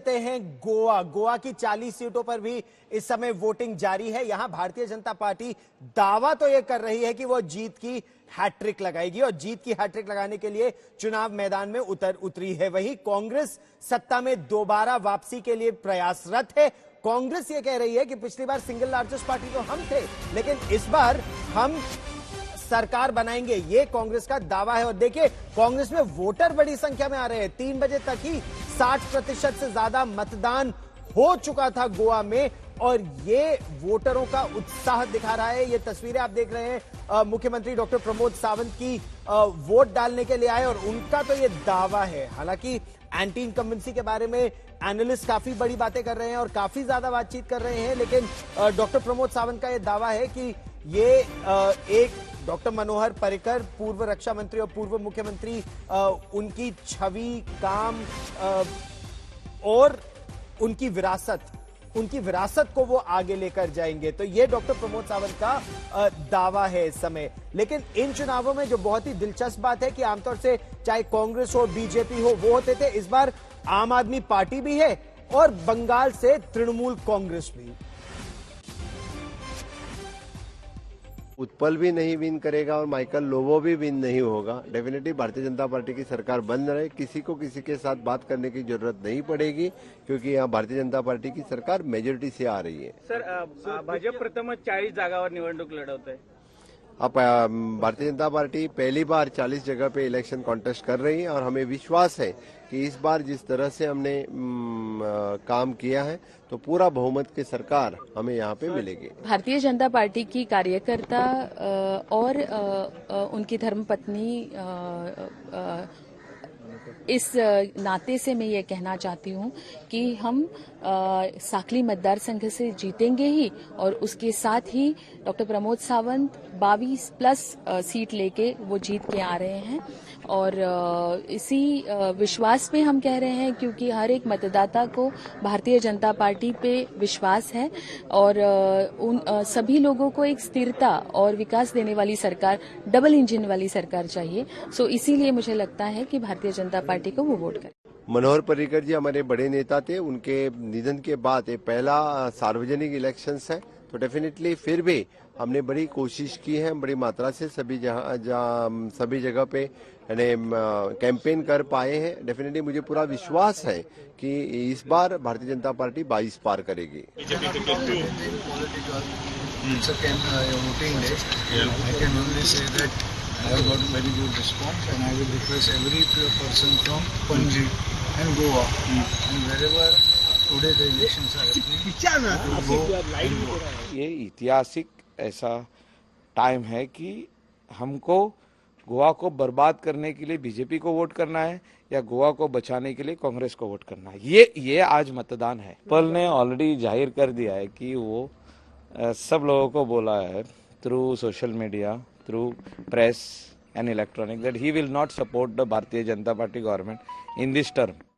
लेते हैं गोवा की 40 सीटों पर भी इस समय वोटिंग जारी है। यहां भारतीय जनता पार्टी दावा तो यह कर रही है कि वो जीत की हैट्रिक लगाएगी और जीत की हैट्रिक लगाने के लिए चुनाव मैदान में उतरी है। वहीं कांग्रेस सत्ता में दोबारा वापसी के लिए प्रयासरत है। कांग्रेस ये कह रही है कि पिछली बार सिंगल लार्जेस्ट पार्टी तो हम थे, लेकिन इस बार हम सरकार बनाएंगे, ये कांग्रेस का दावा है। और देखिए, कांग्रेस में वोटर बड़ी संख्या में आ रहे हैं। 3 बजे तक ही 60% से ज्यादा मतदान हो चुका था गोवा में और ये वोटरों का उत्साह दिखा रहा है। ये तस्वीरें आप देख रहे हैं, मुख्यमंत्री डॉक्टर प्रमोद सावंत की वोट डालने के लिए आए और उनका तो ये दावा है। हालांकि एंटी इनकम्बेंसी के बारे में एनालिस्ट काफी बड़ी बातें कर रहे हैं और काफी ज्यादा बातचीत कर रहे हैं, लेकिन डॉक्टर प्रमोद सावंत का यह दावा है कि ये एक डॉक्टर मनोहर पर्रिकर, पूर्व रक्षा मंत्री और पूर्व मुख्यमंत्री, उनकी छवि, काम और उनकी विरासत को वो आगे लेकर जाएंगे। तो ये डॉक्टर प्रमोद सावंत का दावा है इस समय। लेकिन इन चुनावों में जो बहुत ही दिलचस्प बात है कि आमतौर से चाहे कांग्रेस हो, बीजेपी हो, वो होते थे। इस बार आम आदमी पार्टी भी है और बंगाल से तृणमूल कांग्रेस भी। उत्पल भी नहीं विन करेगा और माइकल लोबो भी विन नहीं होगा। डेफिनेटली भारतीय जनता पार्टी की सरकार बन रहे, किसी को किसी के साथ बात करने की जरूरत नहीं पड़ेगी, क्योंकि यहाँ भारतीय जनता पार्टी की सरकार मेजोरिटी से आ रही है। सर, भाजप प्रथमच 40 जागावर निवडणूक लढवत आहे। अब भारतीय जनता पार्टी पहली बार 40 जगह पे इलेक्शन कॉन्टेस्ट कर रही है और हमें विश्वास है कि इस बार जिस तरह से हमने काम किया है तो पूरा बहुमत की सरकार हमें यहाँ पे मिलेगी। भारतीय जनता पार्टी की कार्यकर्ता और उनकी धर्मपत्नी इस नाते से मैं ये कहना चाहती हूँ कि हम साखली मतदार संघ से जीतेंगे ही और उसके साथ ही डॉक्टर प्रमोद सावंत 22+ सीट लेके वो जीत के आ रहे हैं और इसी विश्वास पे हम कह रहे हैं, क्योंकि हर एक मतदाता को भारतीय जनता पार्टी पे विश्वास है और उन सभी लोगों को एक स्थिरता और विकास देने वाली सरकार, डबल इंजन वाली सरकार चाहिए। सो इसीलिए मुझे लगता है कि भारतीय जनता पार्टी को वो वोट करें। मनोहर पर्रिकर जी हमारे बड़े नेता थे, उनके निधन के बाद ये पहला सार्वजनिक इलेक्शंस है, तो डेफिनेटली फिर भी हमने बड़ी कोशिश की है, बड़ी मात्रा से सभी जगह पे कैंपेन कर पाए हैं। डेफिनेटली मुझे पूरा विश्वास है कि इस बार भारतीय जनता पार्टी 22 पार करेगी। I have got a very good response and I will request every person from Panji and Goa and wherever today the elections are happening to go and vote. ये ऐतिहासिक ऐसा टाइम है कि हमको गोवा को बर्बाद करने के लिए बीजेपी को वोट करना है या गोवा को बचाने के लिए कांग्रेस को वोट करना है। ये आज मतदान है। पल ने ऑलरेडी जाहिर कर दिया है कि वो सब लोगों को बोला है through social media, through press and electronic, that he will not support the Bharatiya Janata Party government in this term.